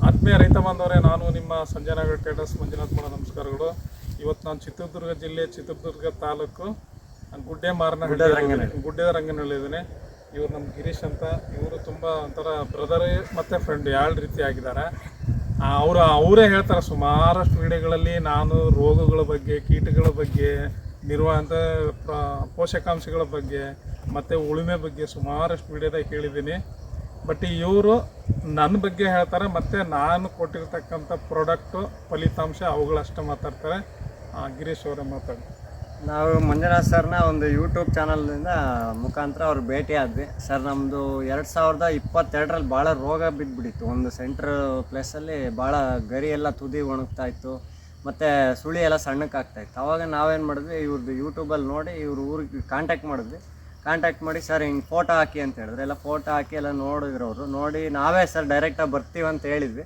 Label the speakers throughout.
Speaker 1: ಆತ್ಮೀಯ ರೈತ ಬಾಂಧವರೇ, ನಾನು ನಿಮ್ಮ ಸಂಜಯನಗರ ಟ್ರೇಡರ್ಸ್ ಮಂಜುನಾಥ್ ಮಾಡೋ ನಮಸ್ಕಾರಗಳು. ಇವತ್ತು ನಾನು ಚಿತ್ರದುರ್ಗ ಜಿಲ್ಲೆ, ಚಿತ್ರದುರ್ಗ ತಾಲೂಕು ಗುಡ್ಡದ ರಂಗನಹಳ್ಳಿ ಇದ್ದೇನೆ. ಇವರು ನಮ್ಮ ಗಿರೀಶ್ ಅಂತ. ಇವರು ತುಂಬ ಒಂಥರ ಬ್ರದರ್ ಮತ್ತು ಫ್ರೆಂಡ್ ಎರಡು ರೀತಿ ಆಗಿದ್ದಾರೆ. ಅವರೇ ಹೇಳ್ತಾರೆ ಸುಮಾರಷ್ಟು ವಿಡಿಯೋಗಳಲ್ಲಿ ನಾನು ರೋಗಗಳ ಬಗ್ಗೆ, ಕೀಟಗಳ ಬಗ್ಗೆ, ನಿರ್ವಹಣೆ ಪೋಷಕಾಂಶಗಳ ಬಗ್ಗೆ ಮತ್ತು ಉಳುಮೆ ಬಗ್ಗೆ ಸುಮಾರಷ್ಟು ವಿಡಿಯೋದಾಗ ಕೇಳಿದ್ದೀನಿ. ಬಟ್ ಇವರು ನನ್ನ ಬಗ್ಗೆ ಹೇಳ್ತಾರೆ ಮತ್ತು ನಾನು ಕೊಟ್ಟಿರ್ತಕ್ಕಂಥ ಪ್ರಾಡಕ್ಟು ಫಲಿತಾಂಶ ಅವುಗಳಷ್ಟೇ ಮಾತಾಡ್ತಾರೆ. ಗಿರೀಶ್ ಅವರೇ ಮಾತಾಡಿ.
Speaker 2: ನಾವು ಮಂಜುನಾಥ್ ಸರ್ನ ಒಂದು ಯೂಟ್ಯೂಬ್ ಚಾನಲ್ನಿಂದ ಮುಖಾಂತರ ಅವ್ರು ಭೇಟಿ ಆದ್ವಿ. ಸರ್ ನಮ್ಮದು 2022ರಲ್ಲಿ ಭಾಳ ರೋಗ ಬಿದ್ದುಬಿಟ್ಟಿತ್ತು. ಒಂದು ಸೆಂಟ್ರ್ ಪ್ಲೇಸಲ್ಲಿ ಭಾಳ ಗರಿ ಎಲ್ಲ ತುದಿ ಒಣಗ್ತಾ ಇತ್ತು ಮತ್ತು ಸುಳಿ ಎಲ್ಲ ಸಣ್ಣಕ್ಕಾಗ್ತಾಯಿತ್ತು. ಆವಾಗ ನಾವೇನು ಮಾಡಿದ್ವಿ, ಇವ್ರದ್ದು ಯೂಟ್ಯೂಬಲ್ಲಿ ನೋಡಿ ಇವ್ರ ಊರಿಗೆ ಕಾಂಟ್ಯಾಕ್ಟ್ ಮಾಡಿ ಸರ್ ಹಿಂಗೆ ಫೋಟೋ ಹಾಕಿ ಅಂತ ಹೇಳಿದ್ರೆ ಎಲ್ಲ ಫೋಟೋ ಹಾಕಿ ಎಲ್ಲ ನೋಡಿದ್ರು ಅವರು. ನೋಡಿ ನಾವೇ ಸರ್ ಡೈರೆಕ್ಟಾಗಿ ಬರ್ತೀವಿ ಅಂತ ಹೇಳಿದ್ವಿ.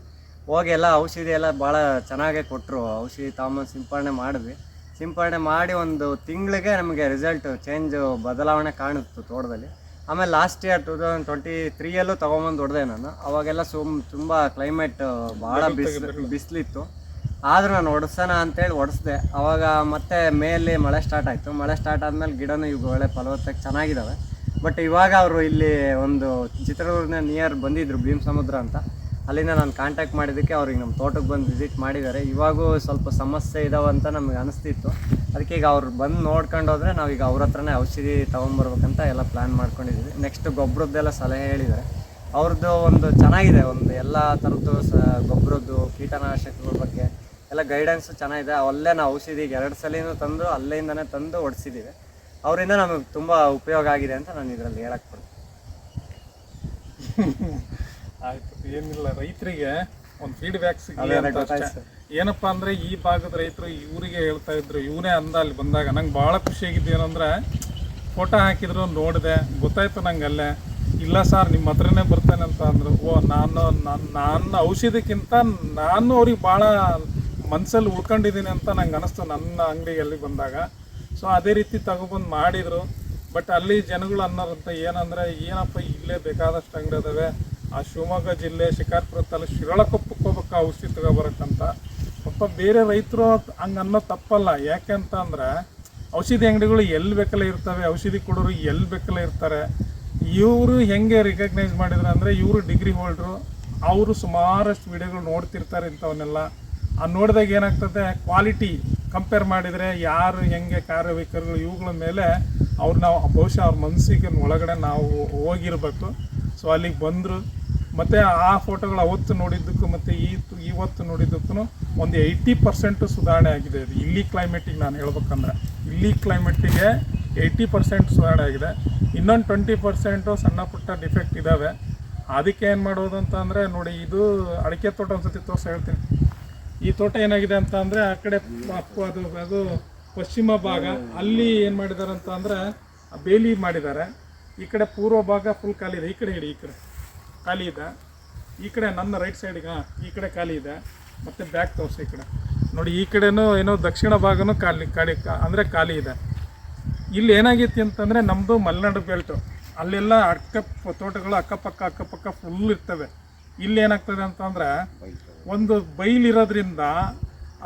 Speaker 2: ಹೋಗಿ ಎಲ್ಲ ಔಷಧಿ ಎಲ್ಲ ಭಾಳ ಚೆನ್ನಾಗೇ ಕೊಟ್ಟರು. ಔಷಧಿ ತಾಂಬಂದು ಸಿಂಪಡಣೆ ಮಾಡಿ ಒಂದು ತಿಂಗಳಿಗೆ ನಮಗೆ ರಿಸಲ್ಟ್ ಬದಲಾವಣೆ ಕಾಣಿಸ್ತು ತೋಟದಲ್ಲಿ. ಆಮೇಲೆ ಲಾಸ್ಟ್ ಇಯರ್ 2023ಯಲ್ಲೂ ತೊಗೊಂಬಂದು ಹೊಡೆದೆ ನಾನು. ಅವಾಗೆಲ್ಲ ತುಂಬ ಕ್ಲೈಮೇಟ್ ಭಾಳ ಬಿಸಿಲಿತ್ತು. ಆದರೂ ನಾನು ಹೊಡೆಸೋಣ ಅಂತೇಳಿ ಹೊಡೆಸ್ದೆ. ಆವಾಗ ಮತ್ತೆ ಮೇಲಿ ಮಳೆ ಸ್ಟಾರ್ಟ್ ಆಯಿತು. ಮಳೆ ಸ್ಟಾರ್ಟ್ ಆದಮೇಲೆ ಗಿಡನೂ ಇವು ಒಳ್ಳೆ ಫಲವತ್ತಕ್ಕೆ ಚೆನ್ನಾಗಿದ್ದಾವೆ. ಬಟ್ ಇವಾಗ ಅವರು ಇಲ್ಲಿ ಒಂದು ಚಿತ್ರದುರ್ಗನ ನಿಯರ್ ಬಂದಿದ್ದರು, ಭೀಮ್ ಸಮುದ್ರ ಅಂತ. ಅಲ್ಲಿಂದ ನಾನು ಕಾಂಟ್ಯಾಕ್ಟ್ ಮಾಡಿದ್ದಕ್ಕೆ ಅವ್ರಿಗೆ ನಮ್ಮ ತೋಟಕ್ಕೆ ಬಂದು ವಿಸಿಟ್ ಮಾಡಿದ್ದಾರೆ. ಇವಾಗೂ ಸ್ವಲ್ಪ ಸಮಸ್ಯೆ ಇದಾವೆ ಅಂತ ನಮಗೆ ಅನಿಸ್ತಿತ್ತು. ಅದಕ್ಕೆ ಈಗ ಅವ್ರು ಬಂದು ನೋಡ್ಕೊಂಡು ಹೋದರೆ ನಾವೀಗ ಅವ್ರ ಹತ್ರನೇ ಔಷಧಿ ತೊಗೊಂಬರ್ಬೇಕಂತ ಎಲ್ಲ ಪ್ಲ್ಯಾನ್ ಮಾಡ್ಕೊಂಡಿದ್ದೀವಿ. ನೆಕ್ಸ್ಟ್ ಗೊಬ್ಬರದ್ದೆಲ್ಲ ಸಲಹೆ ಹೇಳಿದ್ದಾರೆ. ಅವ್ರದ್ದು ಒಂದು ಚೆನ್ನಾಗಿದೆ, ಒಂದು ಎಲ್ಲ ಥರದ್ದು ಗೊಬ್ಬರದ್ದು ಕೀಟನಾಶಕಗಳ ಬಗ್ಗೆ ಎಲ್ಲ ಗೈಡೆನ್ಸು ಚೆನ್ನಾಗಿದೆ. ಅಲ್ಲೇ ನಾವು ಔಷಧಿಗೆ 2 ಸಲಿನೂ ತಂದು ಅಲ್ಲಿಂದನೇ ತಂದು ಹೊಡಿಸಿದ್ದೀವಿ. ಅವರಿಂದ ನಮಗೆ ತುಂಬ ಉಪಯೋಗ ಆಗಿದೆ ಅಂತ ನಾನು ಇದರಲ್ಲಿ ಹೇಳಕ್ಕೆ ಬರ್ತೇನೆ.
Speaker 1: ಆಯ್ತು, ಏನಿಲ್ಲ, ರೈತರಿಗೆ ಒಂದು ಫೀಡ್ಬ್ಯಾಕ್ ಸಿಗಲಿ ಅಂತ. ಏನಪ್ಪ ಅಂದರೆ ಈ ಭಾಗದ ರೈತರು ಇವರಿಗೆ ಹೇಳ್ತಾ ಇದ್ರು, ಇವನೇ ಅಂದ ಅಲ್ಲಿ ಬಂದಾಗ ನಂಗೆ ಭಾಳ ಖುಷಿಯಾಗಿದ್ದು ಏನಂದರೆ, ಫೋಟೋ ಹಾಕಿದ್ರು ನೋಡಿದೆ, ಗೊತ್ತಾಯ್ತು ನಂಗೆ ಅಲ್ಲೇ. ಇಲ್ಲ ಸರ್ ನಿಮ್ಮ ಹತ್ರನೇ ಬರ್ತೇನೆ ಅಂತ ಅಂದರು. ನನ್ನ ಔಷಧಿಕ್ಕಿಂತ ನಾನು ಅವ್ರಿಗೆ ಭಾಳ ಮನಸ್ಸಲ್ಲಿ ಉಳ್ಕೊಂಡಿದ್ದೀನಿ ಅಂತ ನಂಗೆ ಅನಿಸ್ತು ನನ್ನ ಅಂಗಡಿಯಲ್ಲಿ ಬಂದಾಗ. ಸೊ ಅದೇ ರೀತಿ ತಗೊಬಂದು ಮಾಡಿದರು. ಬಟ್ ಅಲ್ಲಿ ಜನಗಳು ಅನ್ನೋರಂತ ಏನಂದರೆ, ಏನಪ್ಪ ಇಲ್ಲೇ ಬೇಕಾದಷ್ಟು ಅಂಗಡಿ ಅದಾವೆ, ಆ ಶಿವಮೊಗ್ಗ ಜಿಲ್ಲೆ ಶಿಕಾರ್ಪುರ ತಾಲೂಕು ಶಿರಾಳಕೊಪ್ಪಕ್ಕೆ ಹೋಗ್ಬೇಕು ಔಷಧಿ ತಗೋಬರಕ್ಕಂತ. ಪಾಪ ಬೇರೆ ರೈತರು ಹಂಗೆ ಅನ್ನೋ ತಪ್ಪಲ್ಲ. ಯಾಕೆ ಅಂತ ಅಂದರೆ, ಔಷಧಿ ಅಂಗಡಿಗಳು ಎಲ್ಲಿ ಬೇಕಲ್ಲ ಇರ್ತವೆ, ಔಷಧಿ ಕೊಡೋರು ಎಲ್ಲಿ ಬೇಕಲ್ಲ ಇರ್ತಾರೆ. ಇವರು ಹೆಂಗೆ ರಿಕಗ್ನೈಸ್ ಮಾಡಿದ್ರು ಅಂದರೆ, ಇವರು ಡಿಗ್ರಿ ಹೋಲ್ಡ್ರು, ಅವರು ಸುಮಾರಷ್ಟು ವಿಡಿಯೋಗಳು ನೋಡ್ತಿರ್ತಾರೆ ಇಂಥವನ್ನೆಲ್ಲ. ನೋಡಿದಾಗ ಏನಾಗ್ತದೆ, ಕ್ವಾಲಿಟಿ ಕಂಪೇರ್ ಮಾಡಿದರೆ ಯಾರು ಹೆಂಗೆ ಕಾರ್ಯವೈಖರಿಗಳು ಇವುಗಳ ಮೇಲೆ ನಾವು ಬಹುಶಃ ಅವ್ರ ಮನಸ್ಸಿಗೆ ಒಳಗಡೆ ನಾವು ಹೋಗಿರ್ಬೇಕು. ಸೊ ಅಲ್ಲಿಗೆ ಬಂದರು. ಮತ್ತು ಆ ಫೋಟೋಗಳು ಅವತ್ತು ನೋಡಿದ್ದಕ್ಕೂ ಮತ್ತು ಇವತ್ತು ನೋಡಿದ್ದಕ್ಕೂ ಒಂದು 80% ಸುಧಾರಣೆ ಆಗಿದೆ. ಇದು ಇಲ್ಲಿ ಕ್ಲೈಮೇಟಿಗೆ ನಾನು ಹೇಳ್ಬೇಕಂದ್ರೆ, ಇಲ್ಲಿ ಕ್ಲೈಮೇಟಿಗೆ 80% ಸುಧಾರಣೆ ಆಗಿದೆ. ಇನ್ನೊಂದು 20% ಸಣ್ಣ ಪುಟ್ಟ ಡಿಫೆಕ್ಟ್ ಇದ್ದಾವೆ. ಅದಕ್ಕೆ ಏನು ಮಾಡೋದು ಅಂತ ಅಂದರೆ, ನೋಡಿ ಇದು ಅಡಿಕೆ ತೋಟ ಒಂದ್ಸತಿ ಹೇಳ್ತೀನಿ. ಈ ತೋಟ ಏನಾಗಿದೆ ಅಂತ ಅಂದರೆ, ಆ ಕಡೆ ಅದು ಪಶ್ಚಿಮ ಭಾಗ, ಅಲ್ಲಿ ಏನು ಮಾಡಿದ್ದಾರೆ ಅಂತ ಅಂದರೆ ಬೇಲಿ ಮಾಡಿದ್ದಾರೆ. ಈ ಕಡೆ ಪೂರ್ವ ಭಾಗ ಫುಲ್ ಖಾಲಿ ಇದೆ. ಈ ಕಡೆ ಈ ಕಡೆ ಖಾಲಿ ಇದೆ. ಈ ಕಡೆ ನನ್ನ ರೈಟ್ ಸೈಡಿಗೆ ಈ ಕಡೆ ಖಾಲಿ ಇದೆ. ಮತ್ತು ಬ್ಯಾಕ್ ತೋರಿಸಿ ಈ ಕಡೆ ನೋಡಿ, ಈ ಕಡೆನೂ ಏನೋ ದಕ್ಷಿಣ ಭಾಗನೂ ಅಂದರೆ ಖಾಲಿ ಇದೆ. ಇಲ್ಲಿ ಏನಾಗೈತಿ ಅಂತಂದರೆ, ನಮ್ಮದು ಮಲೆನಾಡು ಬೆಲ್ಟು, ಅಲ್ಲೆಲ್ಲ ತೋಟಗಳು ಅಕ್ಕಪಕ್ಕ ಫುಲ್ ಇರ್ತವೆ. ಇಲ್ಲಿ ಏನಾಗ್ತದೆ ಅಂತಂದರೆ, ಒಂದು ಬೈಲಿರೋದ್ರಿಂದ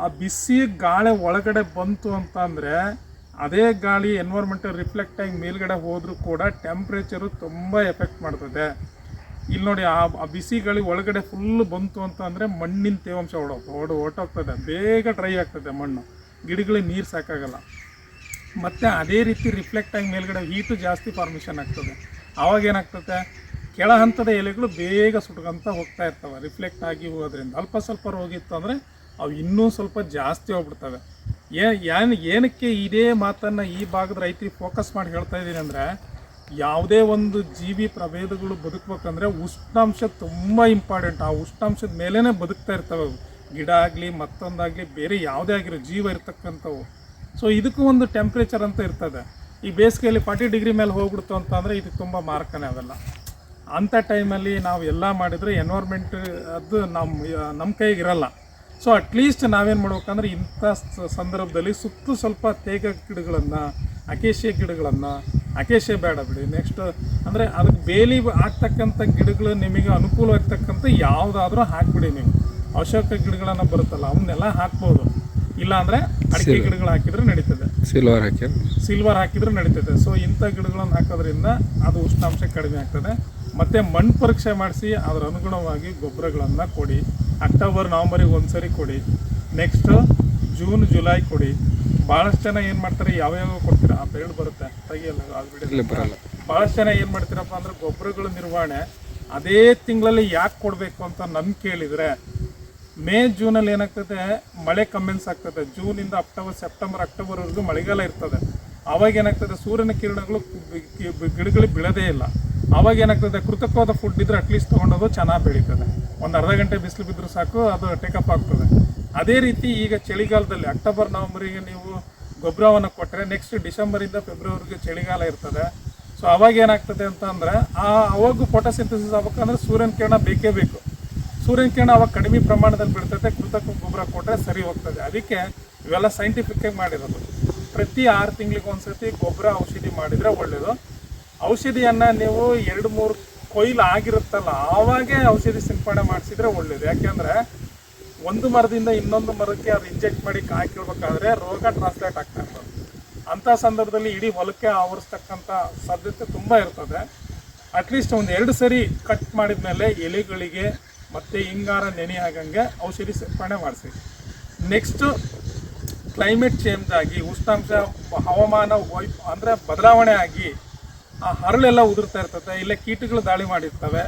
Speaker 1: ಆ ಬಿಸಿ ಗಾಳಿ ಒಳಗಡೆ ಬಂತು ಅಂತಂದರೆ, ಅದೇ ಗಾಳಿ ಎನ್ವೈರ್ಮೆಂಟಲ್ ರಿಫ್ಲೆಕ್ಟ್ ಆಗಿ ಮೇಲ್ಗಡೆ ಹೋದರೂ ಕೂಡ ಟೆಂಪ್ರೇಚರು ತುಂಬ ಎಫೆಕ್ಟ್ ಮಾಡ್ತದೆ. ಇಲ್ಲಿ ನೋಡಿ, ಆ ಬಿಸಿ ಗಾಳಿ ಒಳಗಡೆ ಫುಲ್ ಬಂತು ಅಂತ ಅಂದರೆ ಮಣ್ಣಿನ ತೇವಾಂಶ ಹೊರಟೋಗ್ತದೆ, ಬೇಗ ಡ್ರೈ ಆಗ್ತದೆ ಮಣ್ಣು, ಗಿಡಗಳಿಗೆ ನೀರು ಸಾಕಾಗಲ್ಲ. ಮತ್ತು ಅದೇ ರೀತಿ ರಿಫ್ಲೆಕ್ಟ್ ಆಗಿ ಮೇಲ್ಗಡೆ ಹೀಟು ಜಾಸ್ತಿ ಫಾರ್ಮೇಷನ್ ಆಗ್ತದೆ. ಆವಾಗ ಏನಾಗ್ತದೆ, ಕೆಳ ಹಂತದ ಎಲೆಗಳು ಬೇಗ ಸುಟ್ಕೊಂತ ಹೋಗ್ತಾ ಇರ್ತವೆ ರಿಫ್ಲೆಕ್ಟ್ ಆಗಿ ಹೋಗೋದ್ರಿಂದ. ಅಲ್ಪ ಸ್ವಲ್ಪ ರೋಗಿತ್ತು ಅಂದರೆ ಅವು ಇನ್ನೂ ಸ್ವಲ್ಪ ಜಾಸ್ತಿ ಹೋಗ್ಬಿಡ್ತವೆ. ಏನಕ್ಕೆ ಇದೇ ಮಾತನ್ನು ಈ ಭಾಗದ ರೈತರಿಗೆ ಫೋಕಸ್ ಮಾಡಿ ಹೇಳ್ತಾ ಇದ್ದೀನಿ ಅಂದರೆ, ಯಾವುದೇ ಒಂದು ಜೀವಿ ಪ್ರಭೇದಗಳು ಬದುಕಬೇಕಂದ್ರೆ ಉಷ್ಣಾಂಶ ತುಂಬ ಇಂಪಾರ್ಟೆಂಟ್. ಆ ಉಷ್ಣಾಂಶದ ಮೇಲೇ ಬದುಕ್ತಾ ಇರ್ತವೆ ಅವು. ಗಿಡ ಆಗಲಿ ಮತ್ತೊಂದಾಗಲಿ ಬೇರೆ ಯಾವುದೇ ಆಗಿರೋ ಜೀವ ಇರ್ತಕ್ಕಂಥವು. ಸೊ ಇದಕ್ಕೂ ಒಂದು ಟೆಂಪ್ರೇಚರ್ ಅಂತ ಇರ್ತದೆ. ಈ ಬೇಸಿಗೆಯಲ್ಲಿ 40 ಡಿಗ್ರಿ ಮೇಲೆ ಹೋಗ್ಬಿಡ್ತು ಅಂತ ಅಂದರೆ ಇದು ತುಂಬ ಮಾರಕನೇ ಅವೆಲ್ಲ. ಅಂಥ ಟೈಮಲ್ಲಿ ನಾವು ಎಲ್ಲ ಮಾಡಿದರೆ ಎನ್ವೈರ್ಮೆಂಟ್ ಅದು ನಮ್ಮ ಕೈಗಿರಲ್ಲ. ಸೊ ಅಟ್ಲೀಸ್ಟ್ ನಾವೇನು ಮಾಡ್ಬೇಕಂದ್ರೆ, ಇಂಥ ಸಂದರ್ಭದಲ್ಲಿ ಸ್ವಲ್ಪ ತೇಗ ಗಿಡಗಳನ್ನು, ಅಕೇಶಿಯ ಗಿಡಗಳನ್ನು, ಅಕೇಶೆ ಬೇಡ ಬಿಡಿ. ನೆಕ್ಸ್ಟ್ ಅಂದರೆ ಅದಕ್ಕೆ ಬೇಲಿ ಆಗ್ತಕ್ಕಂಥ ಗಿಡಗಳು ನಿಮಗೆ ಅನುಕೂಲವಾಗ್ತಕ್ಕಂಥ ಯಾವುದಾದ್ರೂ ಹಾಕ್ಬಿಡಿ. ನೀವು ಅಶೋಕ ಗಿಡಗಳನ್ನು ಬರುತ್ತಲ್ಲ ಅವನ್ನೆಲ್ಲ ಹಾಕ್ಬೋದು. ಇಲ್ಲ ಅಂದರೆ ಅಡಿಕೆ ಗಿಡಗಳು ಹಾಕಿದ್ರೆ ನಡೀತದೆ, ಸಿಲ್ವರ್ ಹಾಕಿದ್ರೆ ನಡೀತದೆ. ಸೊ ಇಂಥ ಗಿಡಗಳನ್ನು ಹಾಕೋದ್ರಿಂದ ಅದು ಉಷ್ಣಾಂಶ ಕಡಿಮೆ ಆಗ್ತದೆ. ಮತ್ತು ಮಣ್ಣು ಪರೀಕ್ಷೆ ಮಾಡಿಸಿ ಅದರ ಅನುಗುಣವಾಗಿ ಗೊಬ್ಬರಗಳನ್ನು ಕೊಡಿ. ಅಕ್ಟೋಬರ್ ನವಂಬರಿಗೆ ಒಂದ್ಸರಿ ಕೊಡಿ, ನೆಕ್ಸ್ಟ್ ಜೂನ್ ಜುಲೈ ಕೊಡಿ. ಭಾಳಷ್ಟು ಜನ ಏನು ಮಾಡ್ತಾರೆ, ಯಾವ್ಯಾವ ಕೊಡ್ತೀರಾ ಆ ಬೆರಳು ಬರುತ್ತೆ ತೆಗಿಯಲ್ಲ, ಅದು ಬಿಡಿ ಬರಲ್ಲ. ಭಾಳಷ್ಟು ಜನ ಏನು ಮಾಡ್ತೀರಪ್ಪ ಅಂದರೆ ಗೊಬ್ಬರಗಳ ನಿರ್ವಹಣೆ ಅದೇ ತಿಂಗಳಲ್ಲಿ ಯಾಕೆ ಕೊಡಬೇಕು ಅಂತ ನನ್ನ ಕೇಳಿದರೆ, ಮೇ ಜೂನಲ್ಲಿ ಏನಾಗ್ತದೆ, ಮಳೆ ಕಮ್ಮೆನ್ಸ್ ಆಗ್ತದೆ. ಜೂನಿಂದ ಸೆಪ್ಟೆಂಬರ್ ಅಕ್ಟೋಬರ್ವರೆಗೂ ಮಳೆಗಾಲ ಇರ್ತದೆ. ಆವಾಗ ಏನಾಗ್ತದೆ, ಸೂರ್ಯನ ಕಿರಣಗಳು ಗಿಡಗಳಿಗೆ ಬೀಳೋದೇ ಇಲ್ಲ. ಆವಾಗ ಏನಾಗ್ತದೆ, ಕೃತಕವಾದ ಫುಡ್ ಇದ್ರೆ ಅಟ್ಲೀಸ್ಟ್ ತೊಗೊಂಡೋದು ಚೆನ್ನಾಗಿ ಬೆಳೀತದೆ. ಒಂದು ಅರ್ಧ ಗಂಟೆ ಬಿಸಿಲು ಬಿದ್ದರೂ ಸಾಕು, ಅದು ಟೇಕಪ್ ಆಗ್ತದೆ. ಅದೇ ರೀತಿ ಈಗ ಚಳಿಗಾಲದಲ್ಲಿ ಅಕ್ಟೋಬರ್ ನವಂಬರಿಗೆ ನೀವು ಗೊಬ್ಬರವನ್ನು ಕೊಟ್ಟರೆ ನೆಕ್ಸ್ಟ್ ಡಿಸೆಂಬರಿಂದ ಫೆಬ್ರವರಿಗೆ ಚಳಿಗಾಲ ಇರ್ತದೆ. ಸೊ ಅವಾಗ ಏನಾಗ್ತದೆ ಅಂತ ಅಂದರೆ ಅವಾಗೂ ಫೋಟೋಸಿಂಥಸಿಸ್ ಆಗ್ಬೇಕಂದ್ರೆ ಸೂರ್ಯನ ಕಿರಣ ಬೇಕೇ ಬೇಕು. ಸೂರ್ಯನ ಕಿರಣ ಅವಾಗ ಕಡಿಮೆ ಪ್ರಮಾಣದಲ್ಲಿ ಬೀಳ್ತದೆ, ಕೃತಕ ಗೊಬ್ಬರ ಕೊಟ್ಟರೆ ಸರಿ ಹೋಗ್ತದೆ. ಅದಕ್ಕೆ ಇವೆಲ್ಲ ಸೈಂಟಿಫಿಕ್ಕಾಗಿ ಮಾಡಿರೋದು. ಪ್ರತಿ 6 ತಿಂಗಳಿಗೆ ಒಂದ್ಸತಿ ಗೊಬ್ಬರ ಔಷಧಿ ಮಾಡಿದರೆ ಒಳ್ಳೆಯದು. ಔಷಧಿಯನ್ನು ನೀವು 2-3 ಕೊಯ್ಲು ಆಗಿರುತ್ತಲ್ಲ ಆವಾಗೇ ಔಷಧಿ ಸಿಂಪಡಣೆ ಮಾಡಿಸಿದ್ರೆ ಒಳ್ಳೆಯದು. ಯಾಕೆಂದರೆ ಒಂದು ಮರದಿಂದ ಇನ್ನೊಂದು ಮರಕ್ಕೆ ಅದು ಇಂಜೆಕ್ಟ್ ಮಾಡಿ ಹಾಕಿರ್ಬೇಕಾದ್ರೆ ರೋಗ ಟ್ರಾನ್ಸ್ಲೇಟ್ ಆಗ್ತಾ ಇರ್ತದೆ. ಅಂಥ ಸಂದರ್ಭದಲ್ಲಿ ಇಡೀ ಹೊಲಕ್ಕೆ ಆವರಿಸ್ತಕ್ಕಂಥ ಸಾಧ್ಯತೆ ತುಂಬ ಇರ್ತದೆ. ಅಟ್ಲೀಸ್ಟ್ ಒಂದು 2 ಸರಿ ಕಟ್ ಮಾಡಿದ ಮೇಲೆ ಎಲೆಗಳಿಗೆ ಮತ್ತು ಹಿಂಗಾರ ನೆನೆ ಆಗಂಗೆ ಔಷಧಿ ಸಿಂಪಡಣೆ ಮಾಡಿಸಿ. ನೆಕ್ಸ್ಟು ಕ್ಲೈಮೇಟ್ ಚೇಂಜ್ ಆಗಿ ಉಷ್ಣಾಂಶ ಹವಾಮಾನ ಅಂದರೆ ಬದಲಾವಣೆ ಆಗಿ ಆ ಹರಳೆಲ್ಲ ಉದುರ್ತಾ ಇರ್ತದೆ, ಇಲ್ಲ ಕೀಟಗಳು ದಾಳಿ ಮಾಡಿರ್ತವೆ,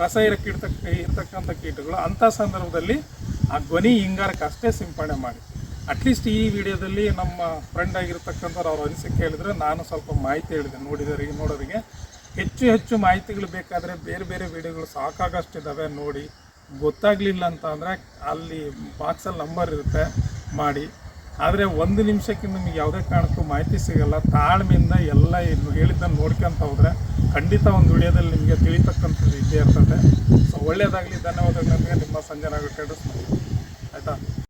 Speaker 1: ರಸ ಇರ್ತಕ್ಕಂಥ ಕೀಟಗಳು. ಅಂಥ ಸಂದರ್ಭದಲ್ಲಿ ಆ ಧ್ವನಿ ಹಿಂಗಾರಕ್ಕೆ ಅಷ್ಟೇ ಸಿಂಪಡಣೆ ಮಾಡಿ. ಅಟ್ಲೀಸ್ಟ್ ಈ ವಿಡಿಯೋದಲ್ಲಿ ನಮ್ಮ ಫ್ರೆಂಡ್ ಆಗಿರ್ತಕ್ಕಂಥವ್ರು ಅವ್ರ ಅನಿಸಿಕೆ ಹೇಳಿದ್ರೆ ನಾನು ಸ್ವಲ್ಪ ಮಾಹಿತಿ ಹೇಳಿದೆ. ನೋಡೋರಿಗೆ ಹೆಚ್ಚು ಮಾಹಿತಿಗಳು ಬೇಕಾದರೆ ಬೇರೆ ಬೇರೆ ವಿಡಿಯೋಗಳು ಸಾಕಾಗಷ್ಟಿದ್ದಾವೆ, ನೋಡಿ. ಗೊತ್ತಾಗಲಿಲ್ಲ ಅಂತ ಅಂದರೆ ಅಲ್ಲಿ ಬಾಕ್ಸಲ್ಲಿ ನಂಬರ್ ಇರುತ್ತೆ, ಮಾಡಿ. ಆದರೆ 1 ನಿಮಿಷಕ್ಕೆ ನಿಮಗೆ ಯಾವುದೇ ಕಾರಣಕ್ಕೂ ಮಾಹಿತಿ ಸಿಗಲ್ಲ. ತಾಳ್ಮೆಯಿಂದ ಎಲ್ಲ ಹೇಳಿದ್ದನ್ನು ನೋಡ್ಕೊಂತ ಹೋದರೆ ಖಂಡಿತ ಒಂದು ವಿಡಿಯೋದಲ್ಲಿ ನಿಮಗೆ ತಿಳಿತಕ್ಕಂಥದ್ದು ಇದ್ದೇ ಇರ್ತದೆ. ಸೊ ಒಳ್ಳೆಯದಾಗಲಿ, ಧನ್ಯವಾದಗಳು. ನನಗೆ ನಿಮ್ಮ ಸಂಜನಾ ಟ್ರೇಡರ್ಸ್ ಆಯಿತಾ.